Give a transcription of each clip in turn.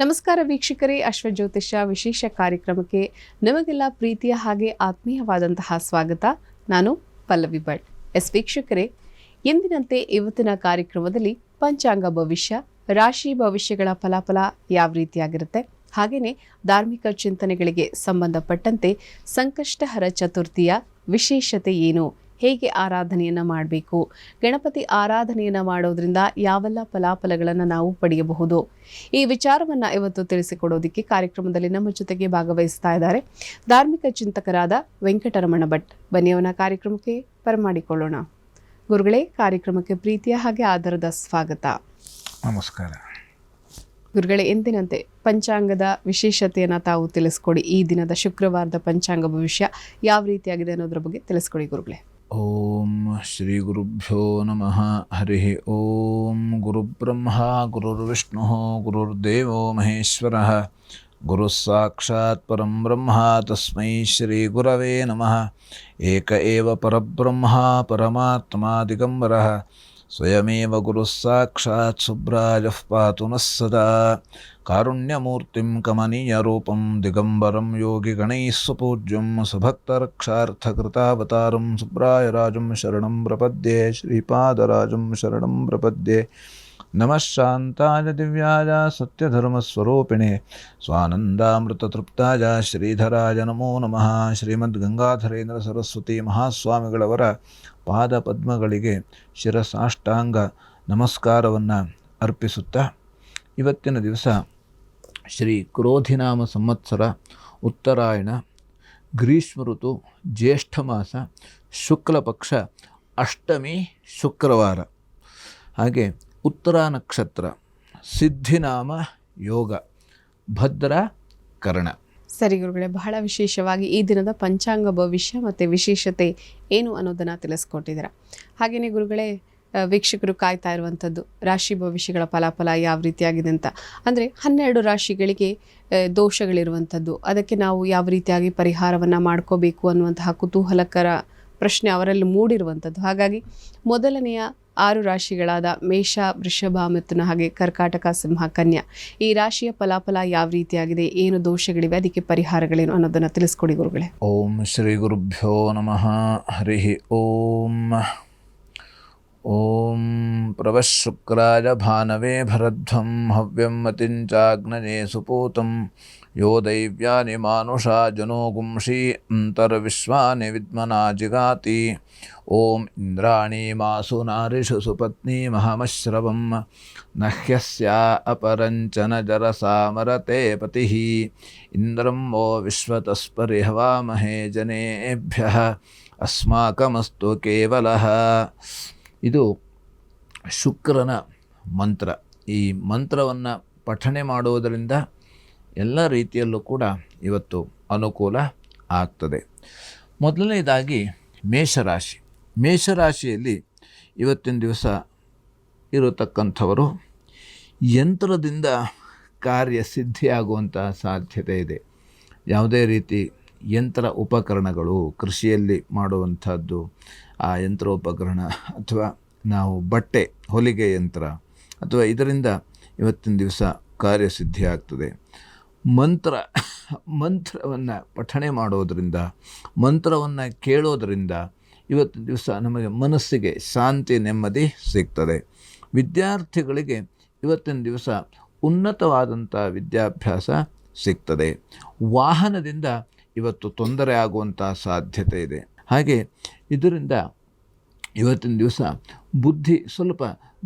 ನಮಸ್ಕಾರ ವೀಕ್ಷಕರೇ, ಅಶ್ವಜ್ಯೋತಿಷ್ಯ ವಿಶೇಷ ಕಾರ್ಯಕ್ರಮಕ್ಕೆ ನಿಮಗೆಲ್ಲ ಪ್ರೀತಿಯ ಹಾಗೆ ಆತ್ಮೀಯವಾದಂತಹ ಸ್ವಾಗತ. ನಾನು ಪಲ್ಲವಿ ಭಟ್. ವೀಕ್ಷಕರೇ, ಎಂದಿನಂತೆ ಇವತ್ತಿನ ಕಾರ್ಯಕ್ರಮದಲ್ಲಿ ಪಂಚಾಂಗ ಭವಿಷ್ಯ, ರಾಶಿ ಭವಿಷ್ಯಗಳ ಫಲಾಫಲ ಯಾವ ರೀತಿಯಾಗಿರುತ್ತೆ, ಹಾಗೆಯೇ ಧಾರ್ಮಿಕ ಚಿಂತನೆಗಳಿಗೆ ಸಂಬಂಧಪಟ್ಟಂತೆ ಸಂಕಷ್ಟಹರ ಚತುರ್ಥಿಯ ವಿಶೇಷತೆ ಏನು, ಹೇಗೆ ಆರಾಧನೆಯನ್ನು ಮಾಡಬೇಕು, ಗಣಪತಿ ಆರಾಧನೆಯನ್ನು ಮಾಡೋದ್ರಿಂದ ಯಾವೆಲ್ಲ ಫಲಾಫಲಗಳನ್ನು ನಾವು ಪಡೆಯಬಹುದು, ಈ ವಿಚಾರವನ್ನು ಇವತ್ತು ತಿಳಿಸಿಕೊಡೋದಕ್ಕೆ ಕಾರ್ಯಕ್ರಮದಲ್ಲಿ ನಮ್ಮ ಜೊತೆಗೆ ಭಾಗವಹಿಸ್ತಾ ಇದ್ದಾರೆ ಧಾರ್ಮಿಕ ಚಿಂತಕರಾದ ವೆಂಕಟರಮಣ ಭಟ್. ಬನ್ನಿ ಅವನ ಕಾರ್ಯಕ್ರಮಕ್ಕೆ ಬರಮಾಡಿಕೊಳ್ಳೋಣ. ಗುರುಗಳೇ, ಕಾರ್ಯಕ್ರಮಕ್ಕೆ ಪ್ರೀತಿಯ ಹಾಗೆ ಆಧಾರದ ಸ್ವಾಗತ. ನಮಸ್ಕಾರ ಗುರುಗಳೇ, ಎಂದಿನಂತೆ ಪಂಚಾಂಗದ ವಿಶೇಷತೆಯನ್ನು ತಾವು ತಿಳಿಸ್ಕೊಡಿ. ಈ ದಿನದ ಶುಕ್ರವಾರದ ಪಂಚಾಂಗ ಭವಿಷ್ಯ ಯಾವ ರೀತಿಯಾಗಿದೆ ಅನ್ನೋದ್ರ ಬಗ್ಗೆ ತಿಳಿಸ್ಕೊಡಿ ಗುರುಗಳೇ. ಓಂ ಶ್ರೀ ಗುರುಭ್ಯೋ ನಮಃ. ಹರಿ ಓಂ. ಗುರುಬ್ರಹ್ಮ ಗುರುರ್ವಿಷ್ಣು ಗುರುರ್ದೇವೋ ಮಹೇಶ್ವರಃ, ಗುರುಃ ಸಾಕ್ಷಾತ್ ಪರಂ ಬ್ರಹ್ಮ ತಸ್ಮೈ ಶ್ರೀ ಗುರವೇ ನಮಃ. ಏಕ ಏವ ಪರಬ್ರಹ್ಮ ಪರಮಾತ್ಮ ದಿಗಂಬರಃ, ಸ್ವಯಮೇವ ಗುರುಃ ಸಾಕ್ಷಾತ್ ಸುಬ್ರಾಜಃ ಪಾತು ನಃ ಸದಾ. ಕಾರುಣ್ಯಮೂರ್ತಿಂ ಕಮನೀಯರೂಪಂ ದಿಗಂಬರಂ ಯೋಗಿಗಣೈಃ ಸುಪೂಜ್ಯಂ ಸುಭಕ್ತರಕ್ಷಾರ್ಥಕೃತಾವತಾರಂ ಸುಬ್ರಾಯರಾಜಂ ಶರಣಂ ಪ್ರಪದ್ಯೆ. ಶ್ರೀಪಾದರಾಜಂ ಶರಣಂ ಪ್ರಪದ್ಯೆ. ನಮಃ ಶಾಂತಾಯ ದಿವ್ಯಾಯ ಸತ್ಯಧರ್ಮಸ್ವರೂಪಿಣೆ ಸ್ವಾನಂದಾಮೃತತೃಪ್ತಾಯ ಶ್ರೀಧರಾಯ ನಮೋ ನಮಃ. ಶ್ರೀಮದ್ಗಂಗಾಧರೇಂದ್ರ ಸರಸ್ವತಿ ಮಹಾಸ್ವಾಮಿಗಳವರ ಪಾದ ಪದ್ಮಗಳಿಗೆ ಶಿರಸಾಷ್ಟಾಂಗ ನಮಸ್ಕಾರವನ್ನು ಅರ್ಪಿಸುತ್ತಾ, ಇವತ್ತಿನ ದಿವಸ ಶ್ರೀ ಕ್ರೋಧಿನಾಮ ಸಂವತ್ಸರ ಉತ್ತರಾಯಣ, ಗ್ರೀಷ್ಮ ಋತು, ಜ್ಯೇಷ್ಠ ಮಾಸ, ಶುಕ್ಲ ಪಕ್ಷ, ಅಷ್ಟಮಿ ಶುಕ್ರವಾರ, ಹಾಗೆ ಉತ್ತರ ನಕ್ಷತ್ರ, ಸಿದ್ಧಿನಾಮ ಯೋಗ, ಭದ್ರ ಕರ್ಣ. ಸರಿ ಗುರುಗಳೇ, ಬಹಳ ವಿಶೇಷವಾಗಿ ಈ ದಿನದ ಪಂಚಾಂಗ ಭವಿಷ್ಯ ಮತ್ತು ವಿಶೇಷತೆ ಏನು ಅನ್ನೋದನ್ನು ತಿಳಿಸ್ಕೊಟ್ಟಿದ್ದೀರಾ. ಹಾಗೆಯೇ ಗುರುಗಳೇ, ವೀಕ್ಷಕರು ಕಾಯ್ತಾ ಇರುವಂಥದ್ದು ರಾಶಿ ಭವಿಷ್ಯಗಳ ಫಲಾಫಲ ಯಾವ ರೀತಿಯಾಗಿದೆ ಅಂತ. ಅಂದರೆ 12 ರಾಶಿಗಳಿಗೆ ದೋಷಗಳಿರುವಂಥದ್ದು, ಅದಕ್ಕೆ ನಾವು ಯಾವ ರೀತಿಯಾಗಿ ಪರಿಹಾರವನ್ನು ಮಾಡ್ಕೋಬೇಕು ಅನ್ನುವಂತಹ ಕುತೂಹಲಕರ ಪ್ರಶ್ನೆ ಅವರಲ್ಲಿ ಮೂಡಿರುವಂಥದ್ದು. ಹಾಗಾಗಿ ಮೊದಲನೆಯ 6 ರಾಶಿಗಳಾದ ಮೇಷ, ವೃಷಭ, ಮಿಥುನ ಹಾಗೆ ಕರ್ಕಾಟಕ, ಸಿಂಹ, ಕನ್ಯಾ, ಈ ರಾಶಿಯ ಫಲಾಫಲ ಯಾವ ರೀತಿಯಾಗಿದೆ, ಏನು ದೋಷಗಳಿವೆ, ಅದಕ್ಕೆ ಪರಿಹಾರಗಳೇನು ಅನ್ನೋದನ್ನು ತಿಳಿಸ್ಕೊಡಿ ಗುರುಗಳೇ. ಓಂ ಶ್ರೀ ಗುರುಭ್ಯೋ ನಮಃ. ಹರಿ ಓಂ. ಓಂ ಪ್ರವಶುಕ್ರಾಯ ಭಾನವೇ ಭರಧ್ವಂ ಹವ್ಯಂ ಮತಿಂಚಾಗ್ನಜೇ ಸುಪೂತಂ ಯೋ ದೈವ್ಯಾನಿ ಮಾನುಷಾ ಜನೋ ಗುಂಷಿ ಅಂತರ್ವಿಶ್ವಾನಿ ವಿದ್ಮನಾ ಜಿಗಾತಿ. ಓಂ ಇಂದ್ರಾಣಿ ಮಾಸು ನಾರಿಷು ಸುಪತ್ನಿ ಮಹಮಶ್ರವಂ ನಹ್ಯಸ್ಯಾ ಅಪರಂಚನ ಜರಸಾ ಮರತೆ ಪತಿಃ. ಇಂದ್ರಂ ವೋ ವಿಶ್ವತಸ್ಪರಿಹವಾಮಹೇ ಜನೇಭ್ಯಃ ಅಸ್ಮಾಕಮಸ್ತು ಕೇವಲಃ. ಇದು ಶುಕ್ರನ ಮಂತ್ರ. ಈ ಮಂತ್ರವನ್ನು ಪಠನೆ ಮಾಡುವುದರಿಂದ ಎಲ್ಲ ರೀತಿಯಲ್ಲೂ ಕೂಡ ಇವತ್ತು ಅನುಕೂಲ ಆಗ್ತದೆ. ಮೊದಲನೇದಾಗಿ ಮೇಷರಾಶಿ. ಮೇಷರಾಶಿಯಲ್ಲಿ ಇವತ್ತಿನ ದಿವಸ ಇರತಕ್ಕಂಥವರು ಯಂತ್ರದಿಂದ ಕಾರ್ಯಸಿದ್ಧಿಯಾಗುವಂಥ ಸಾಧ್ಯತೆ ಇದೆ. ಯಾವುದೇ ರೀತಿ ಯಂತ್ರ ಉಪಕರಣಗಳು ಕೃಷಿಯಲ್ಲಿ ಮಾಡುವಂಥದ್ದು, ಆ ಯಂತ್ರೋಪಕರಣ ಅಥವಾ ನಾವು ಬಟ್ಟೆ ಹೊಲಿಗೆ ಯಂತ್ರ ಅಥವಾ ಇದರಿಂದ ಇವತ್ತಿನ ದಿವಸ ಕಾರ್ಯಸಿದ್ಧಿ ಆಗ್ತದೆ. ಮಂತ್ರವನ್ನು ಪಠನೆ ಮಾಡೋದರಿಂದ, ಮಂತ್ರವನ್ನು ಕೇಳೋದರಿಂದ ಇವತ್ತಿನ ದಿವಸ ನಮಗೆ ಮನಸ್ಸಿಗೆ ಶಾಂತಿ, ನೆಮ್ಮದಿ ಸಿಗ್ತದೆ. ವಿದ್ಯಾರ್ಥಿಗಳಿಗೆ ಇವತ್ತಿನ ದಿವಸ ಉನ್ನತವಾದಂಥ ವಿದ್ಯಾಭ್ಯಾಸ ಸಿಗ್ತದೆ. ವಾಹನದಿಂದ ಇವತ್ತು ತೊಂದರೆ ಆಗುವಂಥ ಸಾಧ್ಯತೆ ಇದೆ. ಹಾಗೆ ಇದರಿಂದ ಇವತ್ತಿನ ದಿವಸ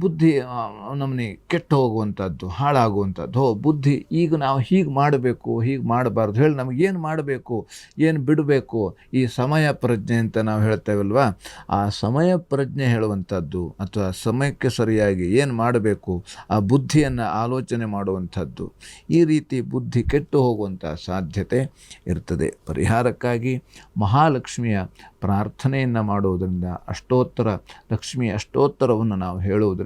ಬುದ್ಧಿ ನಮ್ಮನೆ ಕೆಟ್ಟು ಹೋಗುವಂಥದ್ದು, ಹಾಳಾಗುವಂಥದ್ದು. ಬುದ್ಧಿ ಈಗ ನಾವು ಹೀಗೆ ಮಾಡಬೇಕು, ಹೀಗೆ ಮಾಡಬಾರ್ದು ಹೇಳಿ ನಮಗೇನು ಮಾಡಬೇಕು, ಏನು ಬಿಡಬೇಕು, ಈ ಸಮಯ ಪ್ರಜ್ಞೆ ಅಂತ ನಾವು ಹೇಳ್ತೇವಲ್ವ, ಆ ಸಮಯ ಪ್ರಜ್ಞೆ ಹೇಳುವಂಥದ್ದು ಅಥವಾ ಸಮಯಕ್ಕೆ ಸರಿಯಾಗಿ ಏನು ಮಾಡಬೇಕು ಆ ಬುದ್ಧಿಯನ್ನು ಆಲೋಚನೆ ಮಾಡುವಂಥದ್ದು. ಈ ರೀತಿ ಬುದ್ಧಿ ಕೆಟ್ಟು ಹೋಗುವಂಥ ಸಾಧ್ಯತೆ ಇರ್ತದೆ. ಪರಿಹಾರಕ್ಕಾಗಿ ಮಹಾಲಕ್ಷ್ಮಿಯ ಪ್ರಾರ್ಥನೆಯನ್ನು ಮಾಡುವುದರಿಂದ, ಲಕ್ಷ್ಮಿ ಅಷ್ಟೋತ್ತರವನ್ನು ನಾವು ಹೇಳುವುದರಿಂದ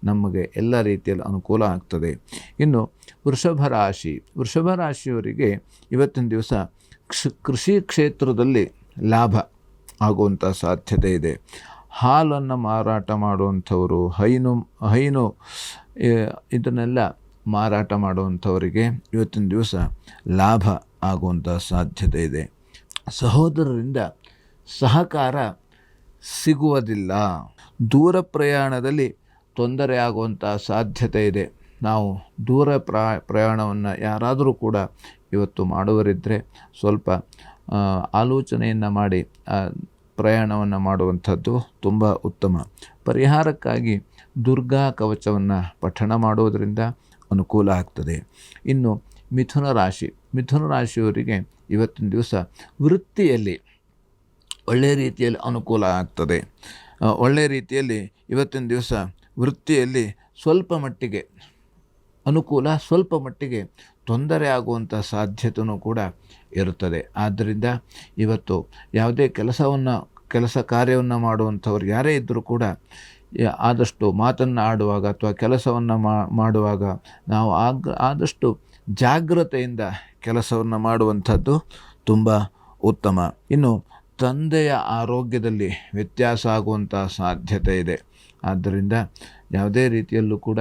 ನಮಗೆ ಎಲ್ಲ ರೀತಿಯಲ್ಲಿ ಅನುಕೂಲ ಆಗ್ತದೆ. ಇನ್ನು ವೃಷಭ ರಾಶಿಯವರಿಗೆ ಇವತ್ತಿನ ದಿವಸ ಕೃಷಿ ಕ್ಷೇತ್ರದಲ್ಲಿ ಲಾಭ ಆಗುವಂಥ ಸಾಧ್ಯತೆ ಇದೆ. ಹಾಲನ್ನು ಮಾರಾಟ ಮಾಡುವಂಥವರು, ಹೈನು ಇದನ್ನೆಲ್ಲ ಮಾರಾಟ ಮಾಡುವಂಥವರಿಗೆ ಇವತ್ತಿನ ದಿವಸ ಲಾಭ ಆಗುವಂಥ ಸಾಧ್ಯತೆ ಇದೆ. ಸಹೋದರರಿಂದ ಸಹಕಾರ ಸಿಗುವುದಿಲ್ಲ. ದೂರ ಪ್ರಯಾಣದಲ್ಲಿ ತೊಂದರೆ ಆಗುವಂಥ ಸಾಧ್ಯತೆ ಇದೆ. ನಾವು ದೂರ ಪ್ರಯಾಣವನ್ನು ಯಾರಾದರೂ ಕೂಡ ಇವತ್ತು ಮಾಡುವರಿದ್ದರೆ ಸ್ವಲ್ಪ ಆಲೋಚನೆಯನ್ನು ಮಾಡಿ ಪ್ರಯಾಣವನ್ನು ಮಾಡುವಂಥದ್ದು ತುಂಬ ಉತ್ತಮ. ಪರಿಹಾರಕ್ಕಾಗಿ ದುರ್ಗಾ ಕವಚವನ್ನು ಪಠಣ ಮಾಡುವುದರಿಂದ ಅನುಕೂಲ ಆಗ್ತದೆ. ಇನ್ನು ಮಿಥುನ ರಾಶಿಯವರಿಗೆ ಇವತ್ತಿನ ದಿವಸ ವೃತ್ತಿಯಲ್ಲಿ ಒಳ್ಳೆಯ ರೀತಿಯಲ್ಲಿ ಅನುಕೂಲ ಆಗ್ತದೆ. ಒಳ್ಳೆಯ ರೀತಿಯಲ್ಲಿ ಇವತ್ತಿನ ದಿವಸ ವೃತ್ತಿಯಲ್ಲಿ ಸ್ವಲ್ಪ ಮಟ್ಟಿಗೆ ಅನುಕೂಲ, ಸ್ವಲ್ಪ ಮಟ್ಟಿಗೆ ತೊಂದರೆ ಆಗುವಂಥ ಸಾಧ್ಯತೆಯೂ ಕೂಡ ಇರುತ್ತದೆ. ಆದ್ದರಿಂದ ಇವತ್ತು ಯಾವುದೇ ಕೆಲಸ ಕಾರ್ಯವನ್ನು ಮಾಡುವಂಥವ್ರು ಯಾರೇ ಇದ್ದರೂ ಕೂಡ ಆದಷ್ಟು ಮಾತನ್ನು ಆಡುವಾಗ ಅಥವಾ ಕೆಲಸವನ್ನು ಮಾಡುವಾಗ ನಾವು ಆದಷ್ಟು ಜಾಗ್ರತೆಯಿಂದ ಕೆಲಸವನ್ನು ಮಾಡುವಂಥದ್ದು ತುಂಬ ಉತ್ತಮ. ಇನ್ನು ತಂದೆಯ ಆರೋಗ್ಯದಲ್ಲಿ ವ್ಯತ್ಯಾಸ ಆಗುವಂಥ ಸಾಧ್ಯತೆ ಇದೆ. ಆದ್ದರಿಂದ ಯಾವುದೇ ರೀತಿಯಲ್ಲೂ ಕೂಡ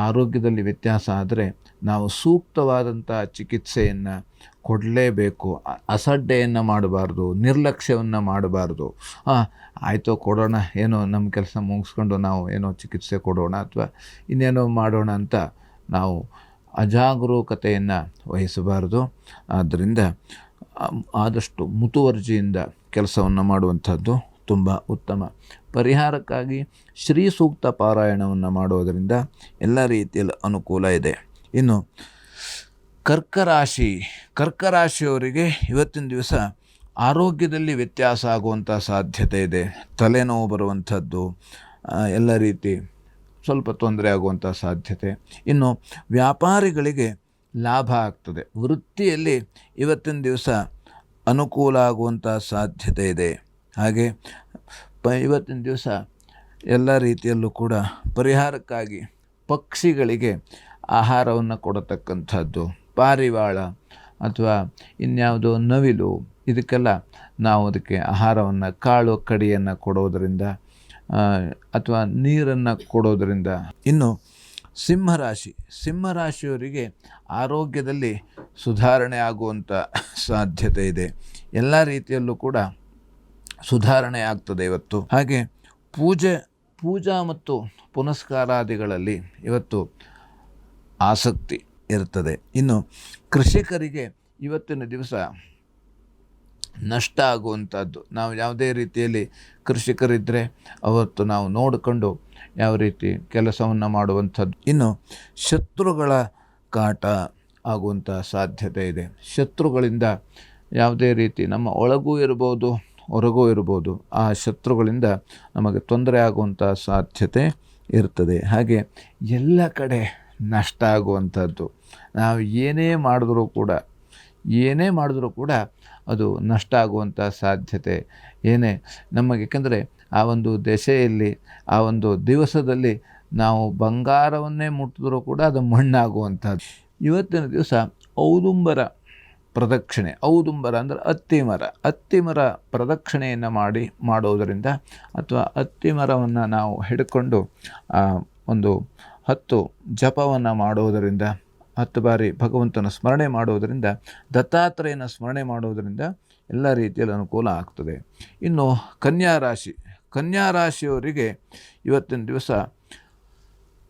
ಆರೋಗ್ಯದಲ್ಲಿ ವ್ಯತ್ಯಾಸ ಆದರೆ ನಾವು ಸೂಕ್ತವಾದಂಥ ಚಿಕಿತ್ಸೆಯನ್ನು ಕೊಡಲೇಬೇಕು. ಅಸಡ್ಡೆಯನ್ನು ಮಾಡಬಾರ್ದು, ನಿರ್ಲಕ್ಷ್ಯವನ್ನು ಮಾಡಬಾರ್ದು. ಆಯಿತು ಕೊಡೋಣ, ಏನೋ ನಮ್ಮ ಕೆಲಸ ಮುಗಿಸ್ಕೊಂಡು ನಾವು ಏನೋ ಚಿಕಿತ್ಸೆ ಕೊಡೋಣ ಅಥವಾ ಇನ್ನೇನೋ ಮಾಡೋಣ ಅಂತ ನಾವು ಅಜಾಗರೂಕತೆಯನ್ನು ವಹಿಸಬಾರ್ದು. ಆದ್ದರಿಂದ ಆದಷ್ಟು ಮುತುವರ್ಜಿಯಿಂದ ಕೆಲಸವನ್ನು ಮಾಡುವಂಥದ್ದು ತುಂಬ ಉತ್ತಮ. ಪರಿಹಾರಕ್ಕಾಗಿ ಶ್ರೀ ಸೂಕ್ತ ಪಾರಾಯಣವನ್ನು ಮಾಡುವುದರಿಂದ ಎಲ್ಲ ರೀತಿಯಲ್ಲಿ ಅನುಕೂಲ ಇದೆ. ಇನ್ನು ಕರ್ಕರಾಶಿಯವರಿಗೆ ಇವತ್ತಿನ ದಿವಸ ಆರೋಗ್ಯದಲ್ಲಿ ವ್ಯತ್ಯಾಸ ಆಗುವಂಥ ಸಾಧ್ಯತೆ ಇದೆ. ತಲೆನೋವು ಬರುವಂಥದ್ದು, ಎಲ್ಲ ರೀತಿ ಸ್ವಲ್ಪ ತೊಂದರೆ ಆಗುವಂಥ ಸಾಧ್ಯತೆ. ಇನ್ನು ವ್ಯಾಪಾರಿಗಳಿಗೆ ಲಾಭ ಆಗ್ತದೆ. ವೃತ್ತಿಯಲ್ಲಿ ಇವತ್ತಿನ ದಿವಸ ಅನುಕೂಲ ಆಗುವಂಥ ಸಾಧ್ಯತೆ ಇದೆ. ಹಾಗೆ ಇವತ್ತಿನ ದಿವಸ ಎಲ್ಲ ರೀತಿಯಲ್ಲೂ ಕೂಡ ಪರಿಹಾರಕ್ಕಾಗಿ ಪಕ್ಷಿಗಳಿಗೆ ಆಹಾರವನ್ನು ಕೊಡತಕ್ಕಂಥದ್ದು, ಪಾರಿವಾಳ ಅಥವಾ ಇನ್ಯಾವುದೋ ನವಿಲು, ಇದಕ್ಕೆಲ್ಲ ನಾವು ಅದಕ್ಕೆ ಆಹಾರವನ್ನು, ಕಾಳು ಕಡಿಯನ್ನು ಕೊಡೋದರಿಂದ ಅಥವಾ ನೀರನ್ನು ಕೊಡೋದರಿಂದ. ಇನ್ನು ಸಿಂಹರಾಶಿಯವರಿಗೆ ಆರೋಗ್ಯದಲ್ಲಿ ಸುಧಾರಣೆ ಆಗುವಂಥ ಸಾಧ್ಯತೆ ಇದೆ. ಎಲ್ಲ ರೀತಿಯಲ್ಲೂ ಕೂಡ ಸುಧಾರಣೆ ಆಗ್ತದೆ ಇವತ್ತು. ಹಾಗೆ ಪೂಜಾ ಮತ್ತು ಪುನಸ್ಕಾರಾದಿಗಳಲ್ಲಿ ಇವತ್ತು ಆಸಕ್ತಿ ಇರ್ತದೆ. ಇನ್ನು ಕೃಷಿಕರಿಗೆ ಇವತ್ತಿನ ದಿವಸ ನಷ್ಟ ಆಗುವಂಥದ್ದು. ನಾವು ಯಾವುದೇ ರೀತಿಯಲ್ಲಿ ಕೃಷಿಕರಿದ್ದರೆ ಅವತ್ತು ನಾವು ನೋಡಿಕೊಂಡು ಯಾವ ರೀತಿ ಕೆಲಸವನ್ನು ಮಾಡುವಂಥದ್ದು. ಇನ್ನು ಶತ್ರುಗಳ ಕಾಟ ಆಗುವಂಥ ಸಾಧ್ಯತೆ ಇದೆ. ಶತ್ರುಗಳಿಂದ ಯಾವುದೇ ರೀತಿ ನಮ್ಮ ಒಳಗೂ ಇರ್ಬೋದು, ಹೊರಗೂ ಇರ್ಬೋದು, ಆ ಶತ್ರುಗಳಿಂದ ನಮಗೆ ತೊಂದರೆ ಆಗುವಂಥ ಸಾಧ್ಯತೆ ಇರ್ತದೆ. ಹಾಗೆ ಎಲ್ಲ ಕಡೆ ನಷ್ಟ ಆಗುವಂಥದ್ದು. ನಾವು ಏನೇ ಮಾಡಿದ್ರೂ ಕೂಡ ಅದು ನಷ್ಟ ಆಗುವಂಥ ಸಾಧ್ಯತೆ ನಮಗೆ. ಯಾಕೆಂದರೆ ಆ ಒಂದು ದೆಸೆಯಲ್ಲಿ, ಆ ಒಂದು ದಿವಸದಲ್ಲಿ ನಾವು ಬಂಗಾರವನ್ನೇ ಮುಟ್ಟಿದ್ರೂ ಕೂಡ ಅದು ಮಣ್ಣಾಗುವಂಥದ್ದು. ಇವತ್ತಿನ ದಿವಸ ಔದುಂಬರ ಪ್ರದಕ್ಷಿಣೆ, ಔದುಂಬರ ಅಂದರೆ ಅತ್ತಿಮರ ಪ್ರದಕ್ಷಿಣೆಯನ್ನು ಮಾಡೋದರಿಂದ ಅಥವಾ ಅತ್ತಿಮರವನ್ನು ನಾವು ಹಿಡ್ಕೊಂಡು ಒಂದು 10 ಜಪವನ್ನು ಮಾಡೋದರಿಂದ, 10 ಬಾರಿ ಭಗವಂತನ ಸ್ಮರಣೆ ಮಾಡೋದರಿಂದ, ದತ್ತಾತ್ರೇಯನ ಸ್ಮರಣೆ ಮಾಡೋದರಿಂದ ಎಲ್ಲ ರೀತಿಯಲ್ಲಿ ಅನುಕೂಲ ಆಗ್ತದೆ. ಇನ್ನು ಕನ್ಯಾರಾಶಿಯವರಿಗೆ ಇವತ್ತಿನ ದಿವಸ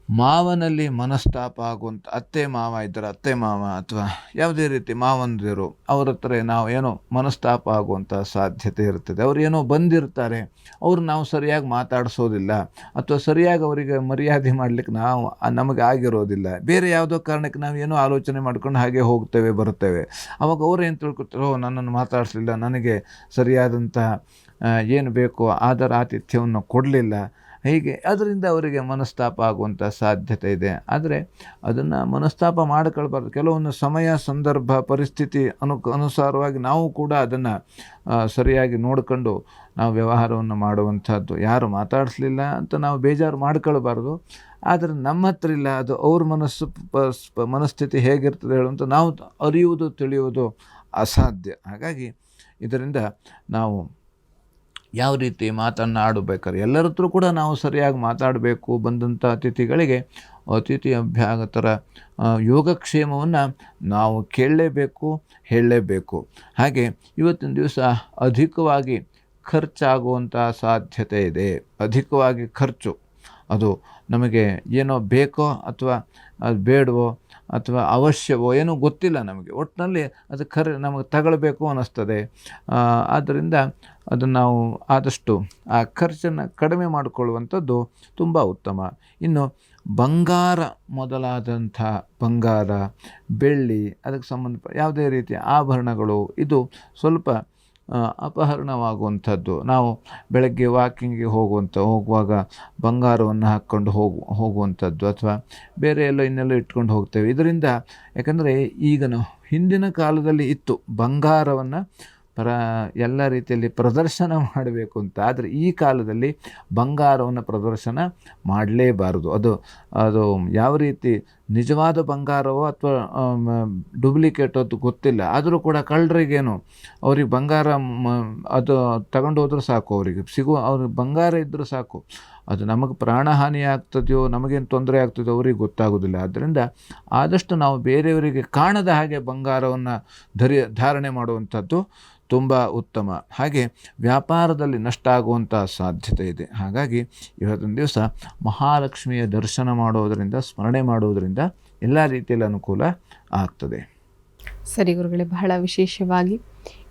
ಮಾವನಲ್ಲಿ ಮನಸ್ತಾಪ ಆಗುವಂಥ, ಅತ್ತೆ ಮಾವ ಅಥವಾ ಯಾವುದೇ ರೀತಿ ಮಾವಂದಿರು ಅವ್ರ ಹತ್ರ ನಾವು ಏನೋ ಮನಸ್ತಾಪ ಆಗುವಂಥ ಸಾಧ್ಯತೆ ಇರ್ತದೆ. ಅವ್ರು ಏನೋ ಬಂದಿರ್ತಾರೆ, ಅವ್ರು ನಾವು ಸರಿಯಾಗಿ ಮಾತಾಡಿಸೋದಿಲ್ಲ ಅಥವಾ ಸರಿಯಾಗಿ ಅವರಿಗೆ ಮರ್ಯಾದೆ ಮಾಡಲಿಕ್ಕೆ ನಮಗೆ ಆಗಿರೋದಿಲ್ಲ. ಬೇರೆ ಯಾವುದೋ ಕಾರಣಕ್ಕೆ ನಾವು ಏನೋ ಆಲೋಚನೆ ಮಾಡ್ಕೊಂಡು ಹಾಗೆ ಬರ್ತೇವೆ. ಅವಾಗ ಅವ್ರು ಏನು ತಿಳ್ಕೊತಾರೋ, ನನ್ನನ್ನು ಮಾತಾಡಿಸಲಿಲ್ಲ, ನನಗೆ ಸರಿಯಾದಂಥ ಏನು ಬೇಕೋ ಆದರ ಆತಿಥ್ಯವನ್ನು ಕೊಡಲಿಲ್ಲ, ಹೀಗೆ ಅದರಿಂದ ಅವರಿಗೆ ಮನಸ್ತಾಪ ಆಗುವಂಥ ಸಾಧ್ಯತೆ ಇದೆ. ಆದರೆ ಅದನ್ನು ಮನಸ್ತಾಪ ಮಾಡಿಕೊಳ್ಬಾರ್ದು. ಕೆಲವೊಂದು ಸಮಯ, ಸಂದರ್ಭ, ಪರಿಸ್ಥಿತಿ ಅನುಸಾರವಾಗಿ ನಾವು ಕೂಡ ಅದನ್ನು ಸರಿಯಾಗಿ ನೋಡಿಕೊಂಡು ನಾವು ವ್ಯವಹಾರವನ್ನು ಮಾಡುವಂಥದ್ದು. ಯಾರು ಮಾತಾಡಿಸ್ಲಿಲ್ಲ ಅಂತ ನಾವು ಬೇಜಾರು ಮಾಡ್ಕೊಳ್ಬಾರ್ದು. ಆದರೆ ನಮ್ಮ ಹತ್ರ ಇಲ್ಲ, ಅದು ಅವ್ರ ಮನಸ್ಥಿತಿ ಹೇಗಿರ್ತದೆ ಹೇಳುವಂಥ ನಾವು ತಿಳಿಯುವುದು ಅಸಾಧ್ಯ. ಹಾಗಾಗಿ ಇದರಿಂದ ನಾವು ಯಾವ ರೀತಿ ಮಾತನ್ನಾಡಬೇಕಾದ್ರೆ ಎಲ್ಲರ ಹತ್ರ ಕೂಡ ನಾವು ಸರಿಯಾಗಿ ಮಾತಾಡಬೇಕು. ಬಂದಂಥ ಅತಿಥಿಗಳಿಗೆ ಅತಿಥಿ ಅಭ್ಯಾಗತರ ಯೋಗಕ್ಷೇಮವನ್ನು ನಾವು ಕೇಳಲೇಬೇಕು, ಹೇಳಲೇಬೇಕು. ಹಾಗೆ ಇವತ್ತಿನ ದಿವಸ ಅಧಿಕವಾಗಿ ಖರ್ಚಾಗುವಂಥ ಸಾಧ್ಯತೆ ಇದೆ. ಅಧಿಕವಾಗಿ ಖರ್ಚು, ಅದು ನಮಗೆ ಏನೋ ಬೇಕೋ ಅಥವಾ ಅದು ಬೇಡವೋ ಅಥವಾ ಅವಶ್ಯವೋ ಏನೋ ಗೊತ್ತಿಲ್ಲ ನಮಗೆ. ಒಟ್ಟಿನಲ್ಲಿ ಅದು ನಮಗೆ ತಗೊಳ್ಬೇಕು ಅನ್ನಿಸ್ತದೆ. ಆದ್ದರಿಂದ ಅದನ್ನು ನಾವು ಆದಷ್ಟು ಆ ಖರ್ಚನ್ನು ಕಡಿಮೆ ಮಾಡಿಕೊಳ್ಳುವಂಥದ್ದು ತುಂಬ ಉತ್ತಮ. ಇನ್ನು ಬಂಗಾರ ಮೊದಲಾದಂಥ ಬಂಗಾರ, ಬೆಳ್ಳಿ, ಅದಕ್ಕೆ ಸಂಬಂಧಪಟ್ಟ ಯಾವುದೇ ರೀತಿಯ ಆಭರಣಗಳು ಇದು ಸ್ವಲ್ಪ ಅಪಹರಣವಾಗುವಂಥದ್ದು. ನಾವು ಬೆಳಗ್ಗೆ ವಾಕಿಂಗಿಗೆ ಹೋಗುವಾಗ ಬಂಗಾರವನ್ನು ಹಾಕ್ಕೊಂಡು ಹೋಗುವಂಥದ್ದು ಅಥವಾ ಬೇರೆ ಎಲ್ಲೋ ಇನ್ನೆಲ್ಲೋ ಇಟ್ಕೊಂಡು ಹೋಗ್ತೇವೆ. ಇದರಿಂದ ಯಾಕಂದರೆ ಈಗ ಹಿಂದಿನ ಕಾಲದಲ್ಲಿ ಇತ್ತು ಬಂಗಾರವನ್ನು ಎಲ್ಲ ರೀತಿಯಲ್ಲಿ ಪ್ರದರ್ಶನ ಮಾಡಬೇಕು ಅಂತ. ಆದರೆ ಈ ಕಾಲದಲ್ಲಿ ಬಂಗಾರವನ್ನು ಪ್ರದರ್ಶನ ಮಾಡಲೇಬಾರದು. ಅದು ಯಾವ ರೀತಿ ನಿಜವಾದ ಬಂಗಾರವೋ ಅಥವಾ ಡೂಪ್ಲಿಕೇಟ್ ಅದು ಗೊತ್ತಿಲ್ಲ. ಆದರೂ ಕೂಡ ಕಳ್ಳರಿಗೇನು, ಅವ್ರಿಗೆ ಬಂಗಾರ ಅದು ತಗೊಂಡು ಹೋದ್ರೆ ಸಾಕು, ಅವ್ರಿಗೆ ಬಂಗಾರ ಇದ್ದರೂ ಸಾಕು. ಅದು ನಮಗೆ ಪ್ರಾಣಹಾನಿ ಆಗ್ತದೆಯೋ ನಮಗೇನು ತೊಂದರೆ ಆಗ್ತದೆಯೋ ಅವ್ರಿಗೆ ಗೊತ್ತಾಗೋದಿಲ್ಲ. ಆದ್ದರಿಂದ ಆದಷ್ಟು ನಾವು ಬೇರೆಯವರಿಗೆ ಕಾಣದ ಹಾಗೆ ಬಂಗಾರವನ್ನು ಧಾರಣೆ ಮಾಡುವಂಥದ್ದು ತುಂಬ ಉತ್ತಮ. ಹಾಗೆ ವ್ಯಾಪಾರದಲ್ಲಿ ನಷ್ಟ ಆಗುವಂಥ ಸಾಧ್ಯತೆ ಇದೆ. ಹಾಗಾಗಿ ಇವತ್ತಿನ ದಿವಸ ಮಹಾಲಕ್ಷ್ಮಿಯ ದರ್ಶನ ಮಾಡೋದರಿಂದ, ಸ್ಮರಣೆ ಮಾಡೋದರಿಂದ ಎಲ್ಲ ರೀತಿಯಲ್ಲಿ ಅನುಕೂಲ ಆಗ್ತದೆ. ಸರಿ ಗುರುಗಳೇ, ಬಹಳ ವಿಶೇಷವಾಗಿ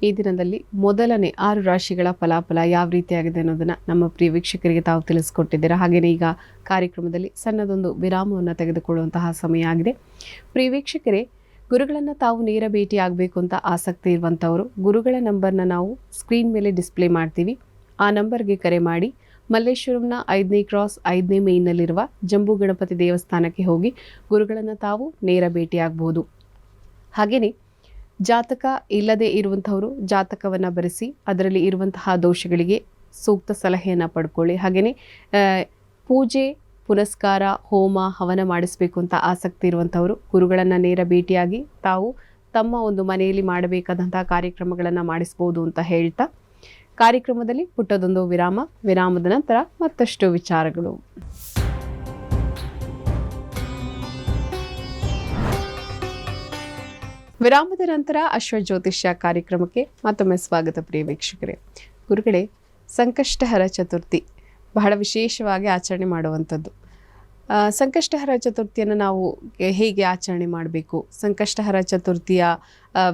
ಈ ದಿನದಲ್ಲಿ ಮೊದಲನೇ 6 ರಾಶಿಗಳ ಫಲಾಫಲ ಯಾವ ರೀತಿಯಾಗಿದೆ ಅನ್ನೋದನ್ನು ನಮ್ಮ ಪ್ರಿಯ ವೀಕ್ಷಕರಿಗೆ ತಾವು ತಿಳಿಸ್ಕೊಟ್ಟಿದ್ದೀರಾ. ಹಾಗೆಯೇ ಈಗ ಕಾರ್ಯಕ್ರಮದಲ್ಲಿ ಸಣ್ಣದೊಂದು ವಿರಾಮವನ್ನು ತೆಗೆದುಕೊಳ್ಳುವಂತಹ ಸಮಯ ಆಗಿದೆ. ಪ್ರಿಯ ವೀಕ್ಷಕರೇ, ಗುರುಗಳನ್ನು ತಾವು ನೇರ ಭೇಟಿ ಆಗಬೇಕು ಅಂತ ಆಸಕ್ತಿ ಇರುವಂಥವರು ಗುರುಗಳ ನಂಬರ್ನ ನಾವು ಸ್ಕ್ರೀನ್ ಮೇಲೆ ಡಿಸ್ಪ್ಲೇ ಮಾಡ್ತೀವಿ. ಆ ನಂಬರ್ಗೆ ಕರೆ ಮಾಡಿ ಮಲ್ಲೇಶ್ವರಂನ 5ನೇ ಕ್ರಾಸ್ 5ನೇ ಮೇನ್ನಲ್ಲಿರುವ ಜಂಬೂ ಗಣಪತಿ ದೇವಸ್ಥಾನಕ್ಕೆ ಹೋಗಿ ಗುರುಗಳನ್ನು ತಾವು ನೇರ ಭೇಟಿ ಆಗಬಹುದು. ಹಾಗೆಯೇ ಜಾತಕ ಇಲ್ಲದೆ ಇರುವಂಥವರು ಜಾತಕವನ್ನು ಬರೆಸಿ ಅದರಲ್ಲಿ ಇರುವಂತಹ ದೋಷಗಳಿಗೆ ಸೂಕ್ತ ಸಲಹೆಯನ್ನು ಪಡ್ಕೊಳ್ಳಿ. ಹಾಗೆಯೇ ಪೂಜೆ, ಪುನಸ್ಕಾರ, ಹೋಮ, ಹವನ ಮಾಡಿಸಬೇಕು ಅಂತ ಆಸಕ್ತಿ ಇರುವಂಥವರು ಗುರುಗಳನ್ನು ನೇರ ಭೇಟಿಯಾಗಿ ತಾವು ತಮ್ಮ ಒಂದು ಮನೆಯಲ್ಲಿ ಮಾಡಬೇಕಾದಂತಹ ಕಾರ್ಯಕ್ರಮಗಳನ್ನು ಮಾಡಿಸ್ಬೋದು ಅಂತ ಹೇಳ್ತಾ ಕಾರ್ಯಕ್ರಮದಲ್ಲಿ ಪುಟ್ಟದೊಂದು ವಿರಾಮದ ನಂತರ ಮತ್ತಷ್ಟು ವಿಚಾರಗಳು. ವಿರಾಮದ ನಂತರ ಅಶ್ವಜ್ಯೋತಿಷ್ಯ ಕಾರ್ಯಕ್ರಮಕ್ಕೆ ಮತ್ತೊಮ್ಮೆ ಸ್ವಾಗತ. ಪ್ರಿಯ ವೀಕ್ಷಕರೇ, ಗುರುಗಳೇ, ಸಂಕಷ್ಟಹರ ಚತುರ್ಥಿ ಬಹಳ ವಿಶೇಷವಾಗಿ ಆಚರಣೆ ಮಾಡುವಂಥದ್ದು. ಸಂಕಷ್ಟಹರ ಚತುರ್ಥಿಯನ್ನು ನಾವು ಹೇಗೆ ಆಚರಣೆ ಮಾಡಬೇಕು, ಸಂಕಷ್ಟಹರ ಚತುರ್ಥಿಯ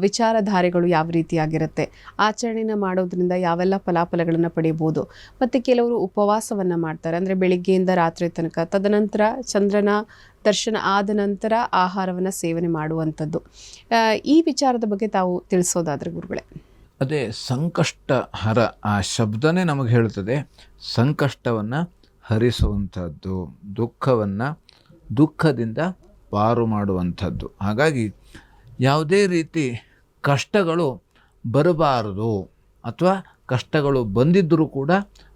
ವಿಚಾರಧಾರೆಗಳು ಯಾವ ರೀತಿಯಾಗಿರುತ್ತೆ, ಆಚರಣೆನ ಮಾಡೋದ್ರಿಂದ ಯಾವೆಲ್ಲ ಫಲಾಫಲಗಳನ್ನು ಪಡೆಯಬಹುದು, ಮತ್ತು ಕೆಲವರು ಉಪವಾಸವನ್ನು ಮಾಡ್ತಾರೆ, ಅಂದರೆ ಬೆಳಿಗ್ಗೆಯಿಂದ ರಾತ್ರಿ ತನಕ, ತದನಂತರ ಚಂದ್ರನ ದರ್ಶನ ಆದ ನಂತರ ಆಹಾರವನ್ನು ಸೇವನೆ ಮಾಡುವಂಥದ್ದು. ಈ ವಿಚಾರದ ಬಗ್ಗೆ ತಾವು ತಿಳಿಸೋದಾದರೆ ಗುರುಗಳೇ. ಅದೇ ಸಂಕಷ್ಟಹರ, ಆ ಶಬ್ದನೇ ನಮಗೆ ಹೇಳ್ತದೆ ಸಂಕಷ್ಟವನ್ನು ಹರಿಸುವಂಥದ್ದು, ದುಃಖದಿಂದ ಪಾರು ಮಾಡುವಂಥದ್ದು. ಹಾಗಾಗಿ ಯಾವುದೇ ರೀತಿ ಕಷ್ಟಗಳು ಬರಬಾರದು ಅಥವಾ ಕಷ್ಟಗಳು ಬಂದಿದ್ದರೂ ಕೂಡ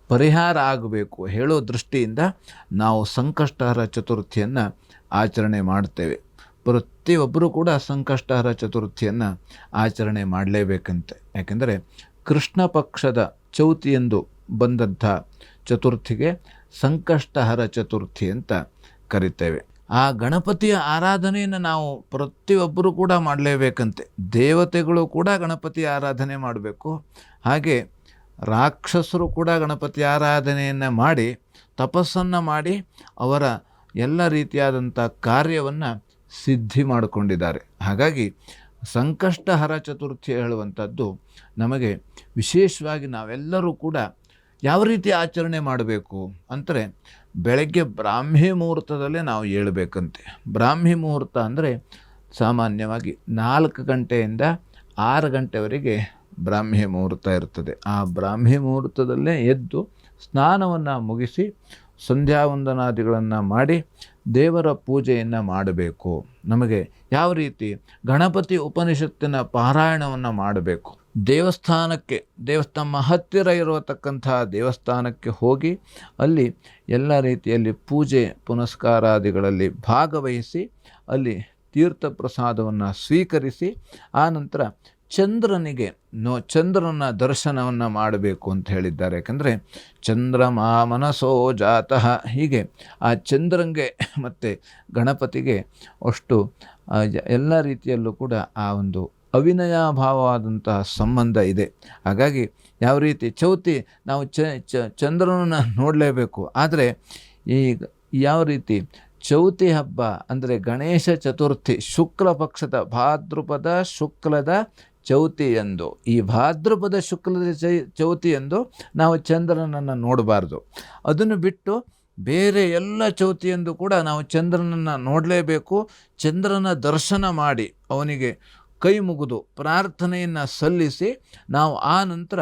ಪರಿಹಾರ ಆಗಬೇಕು ಹೇಳೋ ದೃಷ್ಟಿಯಿಂದ ನಾವು ಸಂಕಷ್ಟಹರ ಚತುರ್ಥಿಯನ್ನು ಆಚರಣೆ ಮಾಡ್ತೇವೆ. ಪ್ರತಿಯೊಬ್ಬರೂ ಕೂಡ ಸಂಕಷ್ಟಹರ ಚತುರ್ಥಿಯನ್ನು ಆಚರಣೆ ಮಾಡಲೇಬೇಕಂತೆ. ಯಾಕೆಂದರೆ ಕೃಷ್ಣ ಪಕ್ಷದ ಚೌತಿಯೆಂದು ಬಂದಂಥ ಚತುರ್ಥಿಗೆ ಸಂಕಷ್ಟಹರ ಚತುರ್ಥಿ ಅಂತ ಕರಿತೇವೆ. ಆ ಗಣಪತಿಯ ಆರಾಧನೆಯನ್ನು ನಾವು ಪ್ರತಿಯೊಬ್ಬರೂ ಕೂಡ ಮಾಡಲೇಬೇಕಂತೆ. ದೇವತೆಗಳು ಕೂಡ ಗಣಪತಿ ಆರಾಧನೆ ಮಾಡಬೇಕು. ಹಾಗೆ ರಾಕ್ಷಸರು ಕೂಡ ಗಣಪತಿ ಆರಾಧನೆಯನ್ನು ಮಾಡಿ ತಪಸ್ಸನ್ನು ಮಾಡಿ ಅವರ ಎಲ್ಲ ರೀತಿಯಾದಂಥ ಕಾರ್ಯವನ್ನು ಸಿದ್ಧಿ ಮಾಡಿಕೊಂಡಿದ್ದಾರೆ. ಹಾಗಾಗಿ ಸಂಕಷ್ಟಹರ ಚತುರ್ಥಿ ಹೇಳುವಂಥದ್ದು ನಮಗೆ ವಿಶೇಷವಾಗಿ ನಾವೆಲ್ಲರೂ ಕೂಡ ಯಾವ ರೀತಿ ಆಚರಣೆ ಮಾಡಬೇಕು ಅಂದರೆ, ಬೆಳಗ್ಗೆ ಬ್ರಾಹ್ಮಿ ಮುಹೂರ್ತದಲ್ಲೇ ನಾವು ಏಳಬೇಕಂತೆ. ಬ್ರಾಹ್ಮಿ ಮುಹೂರ್ತ ಅಂದರೆ ಸಾಮಾನ್ಯವಾಗಿ 4 ಗಂಟೆಯಿಂದ 6 ಗಂಟೆವರೆಗೆ ಬ್ರಾಹ್ಮಿ ಮುಹೂರ್ತ ಇರ್ತದೆ. ಆ ಬ್ರಾಹ್ಮಿ ಮುಹೂರ್ತದಲ್ಲೇ ಎದ್ದು ಸ್ನಾನವನ್ನು ಮುಗಿಸಿ ಸಂಧ್ಯಾ ವಂದನಾದಿಗಳನ್ನು ಮಾಡಿ ದೇವರ ಪೂಜೆಯನ್ನು ಮಾಡಬೇಕು. ನಮಗೆ ಯಾವ ರೀತಿ ಗಣಪತಿ ಉಪನಿಷತ್ತಿನ ಪಾರಾಯಣವನ್ನು ಮಾಡಬೇಕು. ದೇವಸ್ಥಾನ ಹತ್ತಿರ ಇರತಕ್ಕಂಥ ದೇವಸ್ಥಾನಕ್ಕೆ ಹೋಗಿ ಅಲ್ಲಿ ಎಲ್ಲ ರೀತಿಯಲ್ಲಿ ಪೂಜೆ ಪುನಸ್ಕಾರಾದಿಗಳಲ್ಲಿ ಭಾಗವಹಿಸಿ ಅಲ್ಲಿ ತೀರ್ಥ ಪ್ರಸಾದವನ್ನು ಸ್ವೀಕರಿಸಿ ಆನಂತರ ಚಂದ್ರನಿಗೆ ಚಂದ್ರನ ದರ್ಶನವನ್ನು ಮಾಡಬೇಕು ಅಂತ ಹೇಳಿದ್ದಾರೆ. ಯಾಕಂದರೆ ಚಂದ್ರಮಾ ಮನಸೋ ಜಾತಃ, ಹೀಗೆ ಆ ಚಂದ್ರಂಗೆ ಮತ್ತು ಗಣಪತಿಗೆ ಅಷ್ಟು ಎಲ್ಲ ರೀತಿಯಲ್ಲೂ ಕೂಡ ಆ ಒಂದು ಅವಿನಯಾಭಾವವಾದಂತಹ ಸಂಬಂಧ ಇದೆ. ಹಾಗಾಗಿ ಯಾವ ರೀತಿ ಚೌತಿ ನಾವು ಚಂದ್ರನನ್ನು ನೋಡಲೇಬೇಕು. ಆದರೆ ಈಗ ಯಾವ ರೀತಿ ಚೌತಿ ಹಬ್ಬ ಅಂದರೆ ಗಣೇಶ ಚತುರ್ಥಿ ಶುಕ್ಲ ಪಕ್ಷದ ಭಾದ್ರಪದ ಶುಕ್ಲದ ಚೌತಿಯಂದು, ಈ ಭಾದ್ರಪದ ಶುಕ್ಲದ ಚೌತಿಯಂದು ನಾವು ಚಂದ್ರನನ್ನು ನೋಡಬಾರ್ದು. ಅದನ್ನು ಬಿಟ್ಟು ಬೇರೆ ಎಲ್ಲ ಚೌತಿಯಂದು ಕೂಡ ನಾವು ಚಂದ್ರನನ್ನು ನೋಡಲೇಬೇಕು. ಚಂದ್ರನ ದರ್ಶನ ಮಾಡಿ ಅವನಿಗೆ ಕೈ ಮುಗಿದು ಪ್ರಾರ್ಥನೆಯನ್ನು ಸಲ್ಲಿಸಿ ನಾವು ಆ ನಂತರ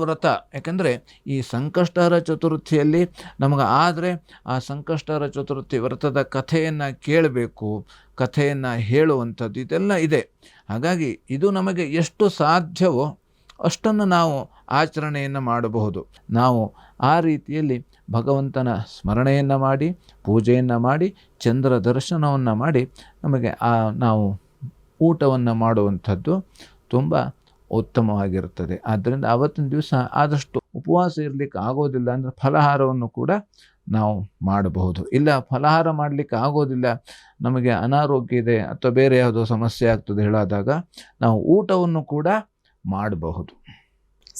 ವ್ರತ. ಯಾಕಂದರೆ ಈ ಸಂಕಷ್ಟಹರ ಚತುರ್ಥಿಯಲ್ಲಿ ನಮಗೆ ಆದರೆ ಆ ಸಂಕಷ್ಟಹರ ಚತುರ್ಥಿ ವ್ರತದ ಕಥೆಯನ್ನು ಕೇಳಬೇಕು, ಕಥೆಯನ್ನು ಹೇಳುವಂಥದ್ದು ಇದೆಲ್ಲ ಇದೆ. ಹಾಗಾಗಿ ಇದು ನಮಗೆ ಎಷ್ಟು ಸಾಧ್ಯವೋ ಅಷ್ಟನ್ನು ನಾವು ಆಚರಣೆಯನ್ನು ಮಾಡಬಹುದು. ನಾವು ಆ ರೀತಿಯಲ್ಲಿ ಭಗವಂತನ ಸ್ಮರಣೆಯನ್ನು ಮಾಡಿ ಪೂಜೆಯನ್ನು ಮಾಡಿ ಚಂದ್ರ ದರ್ಶನವನ್ನು ಮಾಡಿ ನಮಗೆ ನಾವು ಊಟವನ್ನು ಮಾಡುವಂಥದ್ದು ತುಂಬ ಉತ್ತಮವಾಗಿರುತ್ತದೆ. ಆದ್ದರಿಂದ ಆವತ್ತಿನ ದಿವಸ ಆದಷ್ಟು ಉಪವಾಸ ಇರಲಿಕ್ಕೆ ಆಗೋದಿಲ್ಲ ಅಂದರೆ ಫಲಹಾರವನ್ನು ಕೂಡ ನಾವು ಮಾಡಬಹುದು. ಇಲ್ಲ ಫಲಹಾರ ಮಾಡಲಿಕ್ಕೆ ಆಗೋದಿಲ್ಲ, ನಮಗೆ ಅನಾರೋಗ್ಯ ಇದೆ ಅಥವಾ ಬೇರೆ ಯಾವುದೋ ಸಮಸ್ಯೆ ಆಗ್ತದೆ ಹೇಳಾದಾಗ ನಾವು ಊಟವನ್ನು ಕೂಡ ಮಾಡಬಹುದು.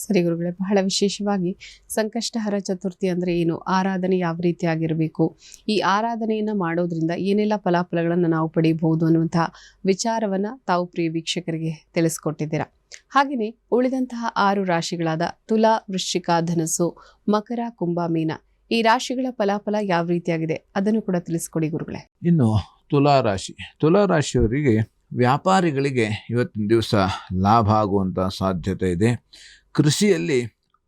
ಸರಿ ಗುರುಗಳೇ, ಬಹಳ ವಿಶೇಷವಾಗಿ ಸಂಕಷ್ಟಹರ ಚತುರ್ಥಿ ಅಂದರೆ ಏನು, ಆರಾಧನೆ ಯಾವ ರೀತಿಯಾಗಿರಬೇಕು, ಈ ಆರಾಧನೆಯನ್ನು ಮಾಡೋದ್ರಿಂದ ಏನೆಲ್ಲ ಫಲಾಫಲಗಳನ್ನು ನಾವು ಪಡೆಯಬಹುದು ಅನ್ನುವಂತಹ ವಿಚಾರವನ್ನು ತಾವು ಪ್ರಿಯ ವೀಕ್ಷಕರಿಗೆ ತಿಳಿಸ್ಕೊಟ್ಟಿದ್ದೀರಾ. ಹಾಗೆಯೇ ಉಳಿದಂತಹ 6 ರಾಶಿಗಳಾದ ತುಲಾ, ವೃಶ್ಚಿಕ, ಧನಸ್ಸು, ಮಕರ, ಕುಂಭ, ಮೀನ ಈ ರಾಶಿಗಳ ಫಲಾಫಲ ಯಾವ ರೀತಿಯಾಗಿದೆ ಅದನ್ನು ಕೂಡ ತಿಳಿಸ್ಕೊಡಿ ಗುರುಗಳೇ. ಇನ್ನು ತುಲಾರಾಶಿಯವರಿಗೆ ವ್ಯಾಪಾರಿಗಳಿಗೆ ಇವತ್ತಿನ ದಿವಸ ಲಾಭ ಆಗುವಂಥ ಸಾಧ್ಯತೆ ಇದೆ. ಕೃಷಿಯಲ್ಲಿ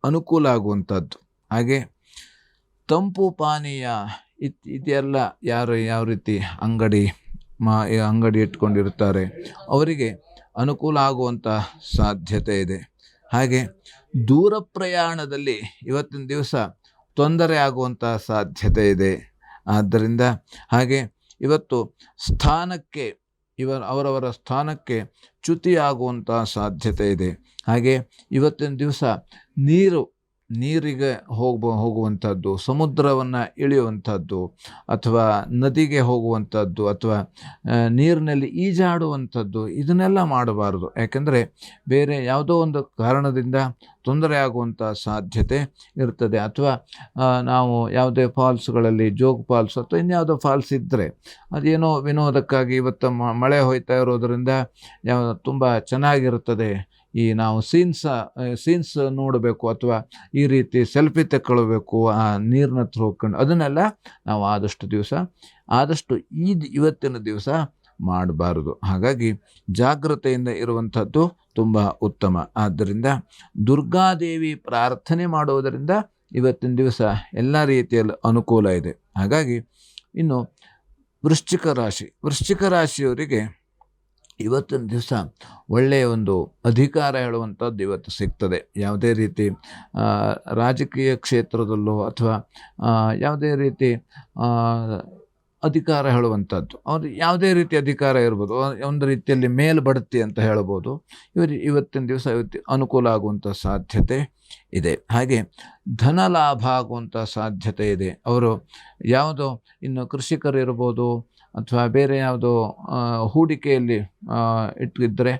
ಅನುಕೂಲ ಆಗುವಂಥದ್ದು, ಹಾಗೆ ತಂಪು ಪಾನೀಯ ಇದೆಲ್ಲ ಯಾರು ಯಾವ ರೀತಿ ಅಂಗಡಿ ಇಟ್ಕೊಂಡಿರ್ತಾರೆ ಅವರಿಗೆ ಅನುಕೂಲ ಆಗುವಂಥ ಸಾಧ್ಯತೆ ಇದೆ. ಹಾಗೆ ದೂರ ಪ್ರಯಾಣದಲ್ಲಿ ಇವತ್ತಿನ ದಿವಸ ತೊಂದರೆ ಆಗುವಂಥ ಸಾಧ್ಯತೆ ಇದೆ. ಆದ್ದರಿಂದ ಹಾಗೆ ಇವತ್ತು ಸ್ಥಾನಕ್ಕೆ ಅವರವರ ಸ್ಥಾನಕ್ಕೆ ಚ್ಯುತಿ ಆಗುವಂಥ ಸಾಧ್ಯತೆ ಇದೆ. ಹಾಗೆ ಇವತ್ತಿನ ದಿವಸ ನೀರಿಗೆ ಹೋಗುವಂಥದ್ದು, ಸಮುದ್ರವನ್ನು ಇಳಿಯುವಂಥದ್ದು ಅಥವಾ ನದಿಗೆ ಹೋಗುವಂಥದ್ದು ಅಥವಾ ನೀರಿನಲ್ಲಿ ಈಜಾಡುವಂಥದ್ದು ಇದನ್ನೆಲ್ಲ ಮಾಡಬಾರ್ದು. ಯಾಕೆಂದರೆ ಬೇರೆ ಯಾವುದೋ ಒಂದು ಕಾರಣದಿಂದ ತೊಂದರೆ ಆಗುವಂಥ ಸಾಧ್ಯತೆ ಇರ್ತದೆ. ಅಥವಾ ನಾವು ಯಾವುದೇ ಫಾಲ್ಸ್ಗಳಲ್ಲಿ ಜೋಗ್ ಫಾಲ್ಸ್ ಅಥವಾ ಇನ್ಯಾವುದೋ ಫಾಲ್ಸ್ ಇದ್ದರೆ ಅದೇನೋ ವಿನೋದಕ್ಕಾಗಿ ಇವತ್ತು ಮಳೆ ಹೋಯ್ತಾ ಇರೋದರಿಂದ ತುಂಬ ಚೆನ್ನಾಗಿರುತ್ತದೆ, ಈ ನಾವು ಸೀನ್ಸ್ ನೋಡಬೇಕು ಅಥವಾ ಈ ರೀತಿ ಸೆಲ್ಫಿ ತಗೊಳ್ಬೇಕು ಆ ನೀರಿನ ಹತ್ರ ಹೋಗ್ಕೊಂಡು ಅದನ್ನೆಲ್ಲ ನಾವು ಆದಷ್ಟು ಇವತ್ತಿನ ದಿವಸ ಮಾಡಬಾರದು. ಹಾಗಾಗಿ ಜಾಗ್ರತೆಯಿಂದ ಇರುವಂಥದ್ದು ತುಂಬ ಉತ್ತಮ. ಆದ್ದರಿಂದ ದುರ್ಗಾದೇವಿ ಪ್ರಾರ್ಥನೆ ಮಾಡುವುದರಿಂದ ಇವತ್ತಿನ ದಿವಸ ಎಲ್ಲ ರೀತಿಯಲ್ಲಿ ಅನುಕೂಲ ಇದೆ. ಹಾಗಾಗಿ ಇನ್ನು ವೃಶ್ಚಿಕ ರಾಶಿಯವರಿಗೆ ಇವತ್ತಿನ ದಿವಸ ಒಳ್ಳೆಯ ಒಂದು ಅಧಿಕಾರ ಹೇಳುವಂಥದ್ದು ಇವತ್ತು ಸಿಗ್ತದೆ. ಯಾವುದೇ ರೀತಿ ರಾಜಕೀಯ ಕ್ಷೇತ್ರದಲ್ಲೋ ಅಥವಾ ಯಾವುದೇ ರೀತಿ ಅಧಿಕಾರ ಹೇಳುವಂಥದ್ದು, ಅವ್ರು ಯಾವುದೇ ರೀತಿ ಅಧಿಕಾರ ಇರ್ಬೋದು, ಒಂದು ರೀತಿಯಲ್ಲಿ ಮೇಲ್ಬಡ್ತಿ ಅಂತ ಹೇಳ್ಬೋದು, ಇವತ್ತಿನ ದಿವಸ ಅನುಕೂಲ ಆಗುವಂಥ ಸಾಧ್ಯತೆ ಇದೆ. ಹಾಗೆ ಧನ ಲಾಭ ಆಗುವಂಥ ಸಾಧ್ಯತೆ ಇದೆ. ಅವರು ಯಾವುದೋ ಇನ್ನು ಕೃಷಿಕರು ಇರ್ಬೋದು ಅಥವಾ ಬೇರೆ ಯಾವುದೋ ಹೂಡಿಕೆಯಲ್ಲಿ ಇಟ್ಟಿದ್ದರೆ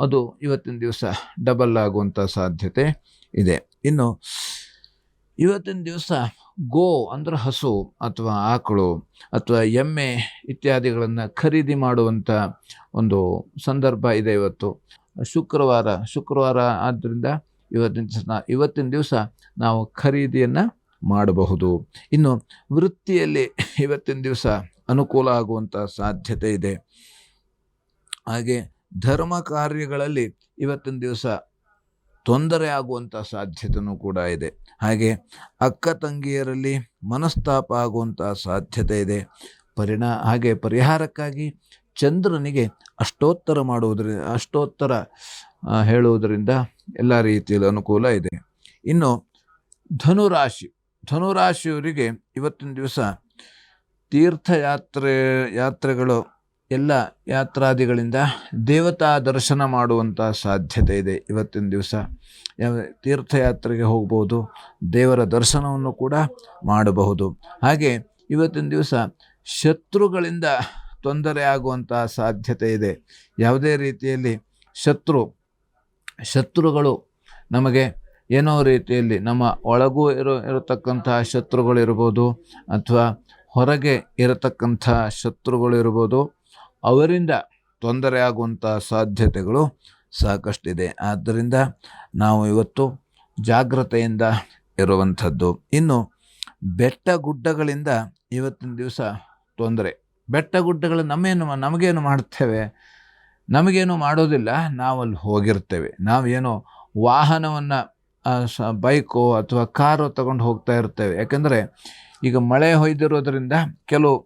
ಅದು ಇವತ್ತಿನ ದಿವಸ ಡಬಲ್ ಆಗುವಂಥ ಸಾಧ್ಯತೆ ಇದೆ. ಇನ್ನು ಇವತ್ತಿನ ದಿವಸ ಗೋ ಅಂದರೆ ಹಸು ಅಥವಾ ಆಕಳು ಅಥವಾ ಎಮ್ಮೆ ಇತ್ಯಾದಿಗಳನ್ನು ಖರೀದಿ ಮಾಡುವಂಥ ಒಂದು ಸಂದರ್ಭ ಇದೆ. ಇವತ್ತು ಶುಕ್ರವಾರ ಆದ್ದರಿಂದ ಇವತ್ತಿನ ದಿವಸ ನಾವು ಖರೀದಿಯನ್ನು ಮಾಡಬಹುದು. ಇನ್ನು ವೃತ್ತಿಯಲ್ಲಿ ಇವತ್ತಿನ ದಿವಸ ಅನುಕೂಲ ಆಗುವಂಥ ಸಾಧ್ಯತೆ ಇದೆ. ಹಾಗೆ ಧರ್ಮ ಕಾರ್ಯಗಳಲ್ಲಿ ಇವತ್ತಿನ ದಿವಸ ತೊಂದರೆ ಆಗುವಂಥ ಸಾಧ್ಯತೆಯೂ ಕೂಡ ಇದೆ. ಹಾಗೆ ಅಕ್ಕ ತಂಗಿಯರಲ್ಲಿ ಮನಸ್ತಾಪ ಆಗುವಂಥ ಸಾಧ್ಯತೆ ಇದೆ. ಹಾಗೆ ಪರಿಹಾರಕ್ಕಾಗಿ ಚಂದ್ರನಿಗೆ ಅಷ್ಟೋತ್ತರ ಹೇಳುವುದರಿಂದ ಎಲ್ಲ ರೀತಿಯಲ್ಲಿ ಅನುಕೂಲ ಇದೆ. ಇನ್ನು ಧನುರಾಶಿಯವರಿಗೆ ಇವತ್ತಿನ ದಿವಸ ಯಾತ್ರೆಗಳು ಎಲ್ಲ ಯಾತ್ರಾದಿಗಳಿಂದ ದೇವತಾ ದರ್ಶನ ಮಾಡುವಂಥ ಸಾಧ್ಯತೆ ಇದೆ. ಇವತ್ತಿನ ದಿವಸ ಯಾವ ತೀರ್ಥಯಾತ್ರೆಗೆ ಹೋಗ್ಬೋದು, ದೇವರ ದರ್ಶನವನ್ನು ಕೂಡ ಮಾಡಬಹುದು. ಹಾಗೆ ಇವತ್ತಿನ ದಿವಸ ಶತ್ರುಗಳಿಂದ ತೊಂದರೆ ಆಗುವಂಥ ಸಾಧ್ಯತೆ ಇದೆ. ಯಾವುದೇ ರೀತಿಯಲ್ಲಿ ಶತ್ರುಗಳು ನಮಗೆ ಏನೋ ರೀತಿಯಲ್ಲಿ ನಮ್ಮ ಒಳಗೂ ಇರತಕ್ಕಂತಹ ಶತ್ರುಗಳಿರ್ಬೋದು, ಅಥವಾ ಹೊರಗೆ ಇರತಕ್ಕಂಥ ಶತ್ರುಗಳಿರ್ಬೋದು, ಅವರಿಂದ ತೊಂದರೆ ಆಗುವಂಥ ಸಾಧ್ಯತೆಗಳು ಸಾಕಷ್ಟಿದೆ. ಆದ್ದರಿಂದ ನಾವು ಇವತ್ತು ಜಾಗ್ರತೆಯಿಂದ ಇರುವಂಥದ್ದು. ಇನ್ನು ಬೆಟ್ಟ ಗುಡ್ಡಗಳಿಂದ ಇವತ್ತಿನ ದಿವಸ ತೊಂದರೆ. ಬೆಟ್ಟ ಗುಡ್ಡಗಳು ನಮಗೇನು ಮಾಡ್ತೇವೆ? ನಮಗೇನು ಮಾಡೋದಿಲ್ಲ. ನಾವಲ್ಲಿ ಹೋಗಿರ್ತೇವೆ. ನಾವೇನೋ ವಾಹನವನ್ನು ಬೈಕೋ ಅಥವಾ ಕಾರು ತಗೊಂಡು ಹೋಗ್ತಾ ಇರ್ತೇವೆ. ಯಾಕೆಂದರೆ ಈಗ ಮಳೆ ಹೊಯ್ದಿರೋದ್ರಿಂದ ಕೆಲವು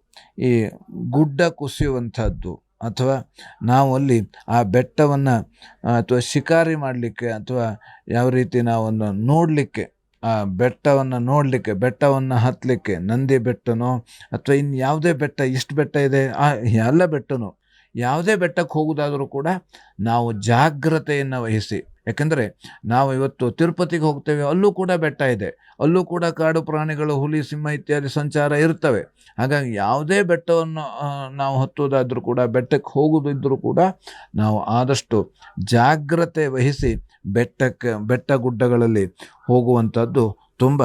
ಈ ಗುಡ್ಡ ಕುಸಿಯುವಂಥದ್ದು, ಅಥವಾ ನಾವು ಅಲ್ಲಿ ಆ ಬೆಟ್ಟವನ್ನು ಅಥವಾ ಶಿಕಾರಿ ಮಾಡಲಿಕ್ಕೆ, ಅಥವಾ ಯಾವ ರೀತಿ ನಾವನ್ನು ನೋಡಲಿಕ್ಕೆ, ಆ ಬೆಟ್ಟವನ್ನು ಹತ್ತಲಿಕ್ಕೆ, ನಂದಿ ಬೆಟ್ಟನೋ ಅಥವಾ ಇನ್ನು ಯಾವುದೇ ಬೆಟ್ಟ, ಇಷ್ಟು ಬೆಟ್ಟ ಇದೆ, ಎಲ್ಲ ಬೆಟ್ಟನೋ ಯಾವುದೇ ಬೆಟ್ಟಕ್ಕೆ ಹೋಗೋದಾದರೂ ಕೂಡ ನಾವು ಜಾಗ್ರತೆಯನ್ನು ವಹಿಸಿ. ಯಾಕೆಂದರೆ ನಾವು ಇವತ್ತು ತಿರುಪತಿಗೆ ಹೋಗ್ತೇವೆ, ಅಲ್ಲೂ ಕೂಡ ಬೆಟ್ಟ ಇದೆ, ಅಲ್ಲೂ ಕೂಡ ಕಾಡು ಪ್ರಾಣಿಗಳು, ಹುಲಿ, ಸಿಂಹ ಇತ್ಯಾದಿ ಸಂಚಾರ ಇರ್ತವೆ. ಹಾಗಾಗಿ ಯಾವುದೇ ಬೆಟ್ಟವನ್ನು ನಾವು ಹತ್ತೋದಾದರೂ ಕೂಡ, ಬೆಟ್ಟಕ್ಕೆ ಹೋಗೋದಿದ್ದರೂ ಕೂಡ ನಾವು ಆದಷ್ಟು ಜಾಗ್ರತೆ ವಹಿಸಿ ಬೆಟ್ಟ ಗುಡ್ಡಗಳಲ್ಲಿ ಹೋಗುವಂಥದ್ದು ತುಂಬ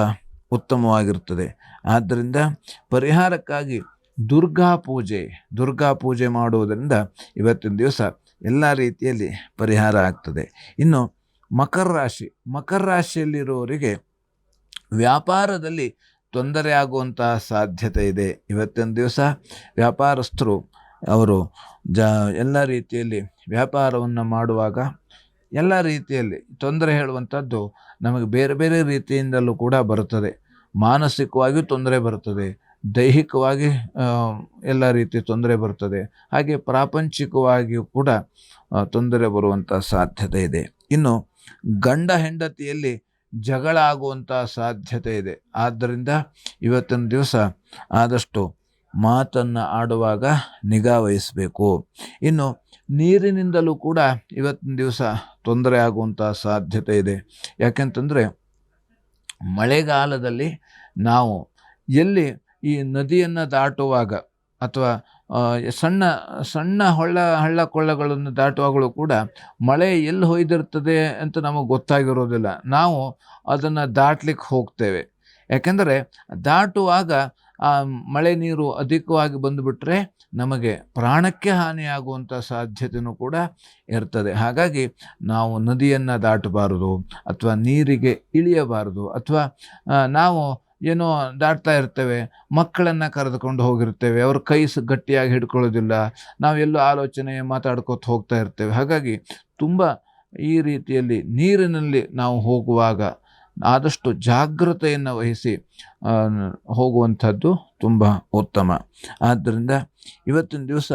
ಉತ್ತಮವಾಗಿರ್ತದೆ. ಆದ್ದರಿಂದ ಪರಿಹಾರಕ್ಕಾಗಿ ದುರ್ಗಾ ಪೂಜೆ ಮಾಡುವುದರಿಂದ ಇವತ್ತಿನ ದಿವಸ ಎಲ್ಲ ರೀತಿಯಲ್ಲಿ ಪರಿಹಾರ ಆಗ್ತದೆ. ಇನ್ನು ಮಕರ ರಾಶಿಯಲ್ಲಿರುವವರಿಗೆ ವ್ಯಾಪಾರದಲ್ಲಿ ತೊಂದರೆ ಆಗುವಂಥ ಸಾಧ್ಯತೆ ಇದೆ. ಇವತ್ತಿನ ದಿವಸ ವ್ಯಾಪಾರಸ್ಥರು ಅವರು ಎಲ್ಲ ರೀತಿಯಲ್ಲಿ ವ್ಯಾಪಾರವನ್ನು ಮಾಡುವಾಗ ಎಲ್ಲ ರೀತಿಯಲ್ಲಿ ತೊಂದರೆ ಹೇಳುವಂಥದ್ದು ನಮಗೆ ಬೇರೆ ಬೇರೆ ರೀತಿಯಿಂದಲೂ ಕೂಡ ಬರುತ್ತದೆ. ಮಾನಸಿಕವಾಗಿಯೂ ತೊಂದರೆ ಬರುತ್ತದೆ, ದೈಹಿಕವಾಗಿ ಎಲ್ಲ ರೀತಿ ತೊಂದರೆ ಬರ್ತದೆ, ಹಾಗೆ ಪ್ರಾಪಂಚಿಕವಾಗಿಯೂ ಕೂಡ ತೊಂದರೆ ಬರುವಂಥ ಸಾಧ್ಯತೆ ಇದೆ. ಇನ್ನು ಗಂಡ ಹೆಂಡತಿಯಲ್ಲಿ ಜಗಳ ಆಗುವಂಥ ಸಾಧ್ಯತೆ ಇದೆ. ಆದ್ದರಿಂದ ಇವತ್ತಿನ ದಿವಸ ಆದಷ್ಟು ಮಾತನ್ನು ಆಡುವಾಗ ನಿಗಾ ವಹಿಸಬೇಕು. ಇನ್ನು ನೀರಿನಿಂದಲೂ ಕೂಡ ಇವತ್ತಿನ ದಿವಸ ತೊಂದರೆ ಆಗುವಂಥ ಸಾಧ್ಯತೆ ಇದೆ. ಯಾಕೆಂತಂದರೆ ಮಳೆಗಾಲದಲ್ಲಿ ನಾವು ಎಲ್ಲಿ ಈ ನದಿಯನ್ನು ದಾಟುವಾಗ ಅಥವಾ ಸಣ್ಣ ಹಳ್ಳ ಕೊಳ್ಳಗಳನ್ನು ದಾಟುವಾಗಲೂ ಕೂಡ ಮಳೆ ಎಲ್ಲಿ ಹೊಯ್ದಿರ್ತದೆ ಅಂತ ನಮಗೆ ಗೊತ್ತಾಗಿರೋದಿಲ್ಲ. ನಾವು ಅದನ್ನು ದಾಟ್ಲಿಕ್ಕೆ ಹೋಗ್ತೇವೆ. ಯಾಕೆಂದರೆ ದಾಟುವಾಗ ಆ ಮಳೆ ನೀರು ಅಧಿಕವಾಗಿ ಬಂದುಬಿಟ್ರೆ ನಮಗೆ ಪ್ರಾಣಕ್ಕೆ ಹಾನಿಯಾಗುವಂಥ ಸಾಧ್ಯತೆಯೂ ಕೂಡ ಇರ್ತದೆ. ಹಾಗಾಗಿ ನಾವು ನದಿಯನ್ನು ದಾಟಬಾರದು, ಅಥವಾ ನೀರಿಗೆ ಇಳಿಯಬಾರದು, ಅಥವಾ ನಾವು ಏನೋ ದಾಟ್ತಾ ಇರ್ತೇವೆ, ಮಕ್ಕಳನ್ನು ಕರೆದುಕೊಂಡು ಹೋಗಿರ್ತೇವೆ, ಅವ್ರ ಕೈ ಗಟ್ಟಿಯಾಗಿ ಹಿಡ್ಕೊಳ್ಳೋದಿಲ್ಲ, ನಾವೆಲ್ಲೋ ಆಲೋಚನೆ ಮಾತಾಡ್ಕೊತ ಹೋಗ್ತಾ ಇರ್ತೇವೆ. ಹಾಗಾಗಿ ತುಂಬ ಈ ರೀತಿಯಲ್ಲಿ ನೀರಿನಲ್ಲಿ ನಾವು ಹೋಗುವಾಗ ಆದಷ್ಟು ಜಾಗ್ರತೆಯನ್ನು ವಹಿಸಿ ಹೋಗುವಂಥದ್ದು ತುಂಬ ಉತ್ತಮ. ಆದ್ದರಿಂದ ಇವತ್ತಿನ ದಿವಸ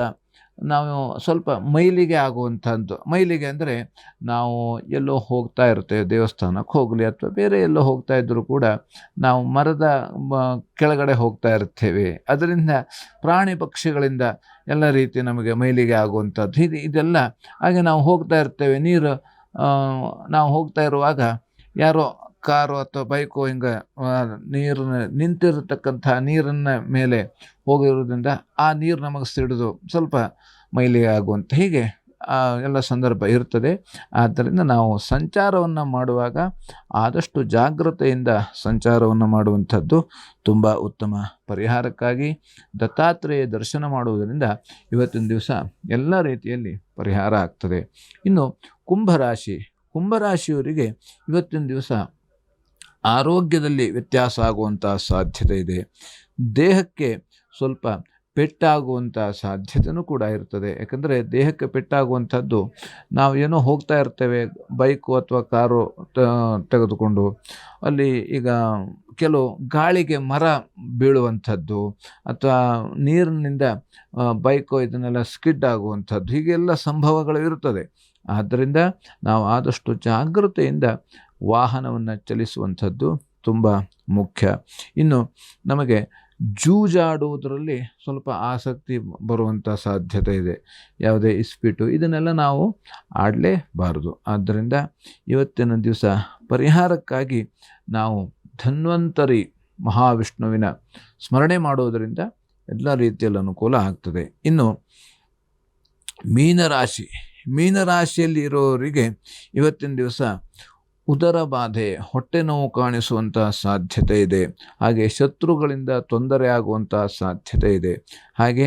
ನಾವು ಸ್ವಲ್ಪ ಮೈಲಿಗೆ ಆಗುವಂಥದ್ದು. ಮೈಲಿಗೆ ಅಂದರೆ ನಾವು ಎಲ್ಲೋ ಹೋಗ್ತಾ ಇರ್ತೇವೆ, ದೇವಸ್ಥಾನಕ್ಕೆ ಹೋಗಲಿ ಅಥವಾ ಬೇರೆ ಎಲ್ಲೋ ಹೋಗ್ತಾ ಇದ್ದರೂ ಕೂಡ ನಾವು ಮರದ ಕೆಳಗಡೆ ಹೋಗ್ತಾ ಇರ್ತೇವೆ. ಅದರಿಂದ ಪ್ರಾಣಿ ಪಕ್ಷಿಗಳಿಂದ ಎಲ್ಲ ರೀತಿ ನಮಗೆ ಮೈಲಿಗೆ ಆಗುವಂಥದ್ದು ಇದೆಲ್ಲ. ಹಾಗೆ ನಾವು ಹೋಗ್ತಾ ಇರ್ತೇವೆ, ನಾವು ಹೋಗ್ತಾ ಇರುವಾಗ ಯಾರೋ ಕಾರು ಅಥವಾ ಬೈಕು ಹಿಂಗೆ ನಿಂತಿರತಕ್ಕಂಥ ನೀರನ್ನ ಮೇಲೆ ಹೋಗಿರೋದ್ರಿಂದ ಆ ನೀರು ನಮಗೆ ಸಿಡಿದು ಸ್ವಲ್ಪ ಮೈಲಿಗೆ ಆಗುವಂಥ ಹೀಗೆ ಎಲ್ಲ ಸಂದರ್ಭ ಇರ್ತದೆ. ಆದ್ದರಿಂದ ನಾವು ಸಂಚಾರವನ್ನು ಮಾಡುವಾಗ ಆದಷ್ಟು ಜಾಗ್ರತೆಯಿಂದ ಸಂಚಾರವನ್ನು ಮಾಡುವಂಥದ್ದು ತುಂಬ ಉತ್ತಮ. ಪರಿಹಾರಕ್ಕಾಗಿ ದತ್ತಾತ್ರೇಯ ದರ್ಶನ ಮಾಡುವುದರಿಂದ ಇವತ್ತಿನ ದಿವಸ ಎಲ್ಲ ರೀತಿಯಲ್ಲಿ ಪರಿಹಾರ ಆಗ್ತದೆ. ಇನ್ನು ಕುಂಭರಾಶಿಯವರಿಗೆ ಇವತ್ತಿನ ದಿವಸ ಆರೋಗ್ಯದಲ್ಲಿ ವ್ಯತ್ಯಾಸ ಆಗುವಂಥ ಸಾಧ್ಯತೆ ಇದೆ. ದೇಹಕ್ಕೆ ಸ್ವಲ್ಪ ಪೆಟ್ಟಾಗುವಂಥ ಸಾಧ್ಯತೆಯೂ ಕೂಡ ಇರ್ತದೆ. ಯಾಕಂದರೆ ದೇಹಕ್ಕೆ ಪೆಟ್ಟಾಗುವಂಥದ್ದು, ನಾವು ಏನೋ ಹೋಗ್ತಾ ಇರ್ತೇವೆ ಬೈಕು ಅಥವಾ ಕಾರು ತೆಗೆದುಕೊಂಡು, ಅಲ್ಲಿ ಈಗ ಕೆಲವು ಗಾಳಿಗೆ ಮರ ಬೀಳುವಂಥದ್ದು ಅಥವಾ ನೀರಿನಿಂದ ಬೈಕು ಇದನ್ನೆಲ್ಲ ಸ್ಕಿಡ್ ಆಗುವಂಥದ್ದು, ಹೀಗೆಲ್ಲ ಸಂಭವಗಳು ಇರುತ್ತದೆ. ಆದ್ದರಿಂದ ನಾವು ಆದಷ್ಟು ಜಾಗೃತೆಯಿಂದ ವಾಹನವನ್ನು ಚಲಿಸುವಂಥದ್ದು ತುಂಬ ಮುಖ್ಯ. ಇನ್ನು ನಮಗೆ ಜೂಜಾಡುವುದರಲ್ಲಿ ಸ್ವಲ್ಪ ಆಸಕ್ತಿ ಬರುವಂಥ ಸಾಧ್ಯತೆ ಇದೆ. ಯಾವುದೇ ಇಸ್ಪೀಟು ಇದನ್ನೆಲ್ಲ ನಾವು ಆಡಲೇಬಾರದು. ಆದ್ದರಿಂದ ಇವತ್ತಿನ ದಿವಸ ಪರಿಹಾರಕ್ಕಾಗಿ ನಾವು ಧನ್ವಂತರಿ ಮಹಾವಿಷ್ಣುವಿನ ಸ್ಮರಣೆ ಮಾಡುವುದರಿಂದ ಎಲ್ಲ ರೀತಿಯಲ್ಲಿ ಅನುಕೂಲ ಆಗ್ತದೆ. ಇನ್ನು ಮೀನರಾಶಿಯಲ್ಲಿ ಇರೋರಿಗೆ ಇವತ್ತಿನ ದಿವಸ ಉದರ ಬಾಧೆ, ಹೊಟ್ಟೆ ನೋವು ಕಾಣಿಸುವಂಥ ಸಾಧ್ಯತೆ ಇದೆ. ಹಾಗೆ ಶತ್ರುಗಳಿಂದ ತೊಂದರೆ ಆಗುವಂಥ ಸಾಧ್ಯತೆ ಇದೆ. ಹಾಗೆ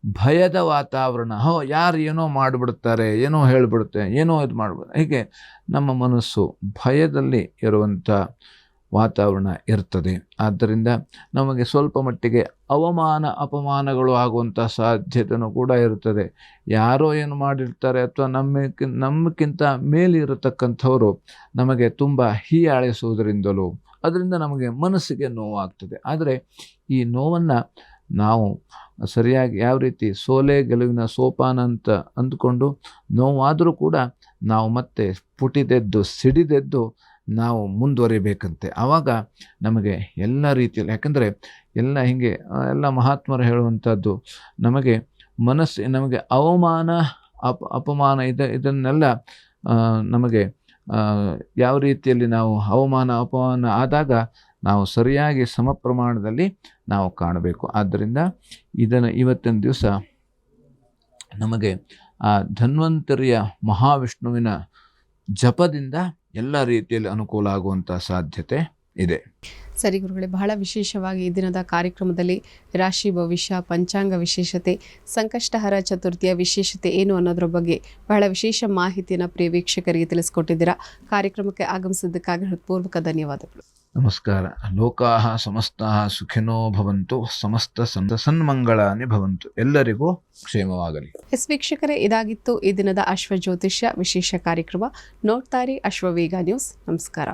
ಭಯದ ವಾತಾವರಣ, ಯಾರು ಏನೋ ಮಾಡಿಬಿಡ್ತಾರೆ, ಏನೋ ಹೇಳಿಬಿಡುತ್ತೆ, ಏನೋ ಇದು ಮಾಡ್ಬಿಡುತ್ತೆ, ಹೀಗೆ ನಮ್ಮ ಮನಸ್ಸು ಭಯದಲ್ಲಿ ಇರುವಂಥ ವಾತಾವರಣ ಇರ್ತದೆ. ಆದ್ದರಿಂದ ನಮಗೆ ಸ್ವಲ್ಪ ಮಟ್ಟಿಗೆ ಅಪಮಾನಗಳು ಆಗುವಂಥ ಸಾಧ್ಯತೆಯೂ ಕೂಡ ಇರ್ತದೆ. ಯಾರೋ ಏನು ಮಾಡಿರ್ತಾರೆ ಅಥವಾ ನಮ್ಮಕ್ಕಿಂತ ಮೇಲಿರತಕ್ಕಂಥವರು ನಮಗೆ ತುಂಬ ಹೀಯಾಳಿಸುವುದರಿಂದಲೂ ಅದರಿಂದ ನಮಗೆ ಮನಸ್ಸಿಗೆ ನೋವಾಗ್ತದೆ. ಆದರೆ ಈ ನೋವನ್ನು ನಾವು ಸರಿಯಾಗಿ ಯಾವ ರೀತಿ ಸೋಲೆ ಗೆಲುವಿನ ಸೋಪಾನ ಅಂತ ಅಂದ್ಕೊಂಡು ನೋವಾದರೂ ಕೂಡ ನಾವು ಮತ್ತೆ ಪುಟಿದೆದ್ದು ಸಿಡಿದೆದ್ದು ನಾವು ಮುಂದುವರಿಬೇಕಂತೆ. ಆವಾಗ ನಮಗೆ ಎಲ್ಲ ರೀತಿಯಲ್ಲಿ, ಯಾಕಂದರೆ ಎಲ್ಲ ಮಹಾತ್ಮರು ಹೇಳುವಂಥದ್ದು ನಮಗೆ ನಮಗೆ ಅಪಮಾನ ಇದನ್ನೆಲ್ಲ ನಮಗೆ ಯಾವ ರೀತಿಯಲ್ಲಿ ನಾವು ಅಪಮಾನ ಆದಾಗ ನಾವು ಸರಿಯಾಗಿ ಸಮ ಪ್ರಮಾಣದಲ್ಲಿ ನಾವು ಕಾಣಬೇಕು. ಆದ್ದರಿಂದ ಇವತ್ತಿನ ದಿವಸ ನಮಗೆ ಆ ಧನ್ವಂತರಿಯ ಮಹಾವಿಷ್ಣುವಿನ ಜಪದಿಂದ ಎಲ್ಲ ರೀತಿಯಲ್ಲಿ ಅನುಕೂಲ ಆಗುವಂಥ ಸಾಧ್ಯತೆ ಇದೆ. ಸರಿ ಗುರುಗಳೇ, ಬಹಳ ವಿಶೇಷವಾಗಿ ಈ ದಿನದ ಕಾರ್ಯಕ್ರಮದಲ್ಲಿ ರಾಶಿ ಭವಿಷ್ಯ, ಪಂಚಾಂಗ ವಿಶೇಷತೆ, ಸಂಕಷ್ಟಹರ ಚತುರ್ಥಿಯ ವಿಶೇಷತೆ ಏನು ಅನ್ನೋದ್ರ ಬಗ್ಗೆ ಬಹಳ ವಿಶೇಷ ಮಾಹಿತಿಯನ್ನು ಪ್ರಿಯ ವೀಕ್ಷಕರಿಗೆ ತಿಳಿಸ್ಕೊಟ್ಟಿದ್ದೀರಾ. ಕಾರ್ಯಕ್ರಮಕ್ಕೆ ಆಗಮಿಸಿದ್ದಕ್ಕಾಗಿ ಹೃತ್ಪೂರ್ವಕ ಧನ್ಯವಾದಗಳು. ನಮಸ್ಕಾರ. ಲೋಕಾಃ ಸಮಸ್ತಾಃ ಸುಖಿನೋ ಭವಂತು, ಸಮಸ್ತ ಸನ್ಮಂಗಳಾನಿ ಭವಂತು. ಎಲ್ಲರಿಗೂ ಕ್ಷೇಮವಾಗಲಿ. ವೀಕ್ಷಕರೇ, ಇದಾಗಿತ್ತು ಈ ದಿನದ ಅಶ್ವ ಜ್ಯೋತಿಷ್ಯ ವಿಶೇಷ ಕಾರ್ಯಕ್ರಮ. ನೋಡ್ತಾರಿ ಅಶ್ವವೇಗ ನ್ಯೂಸ್. ನಮಸ್ಕಾರ.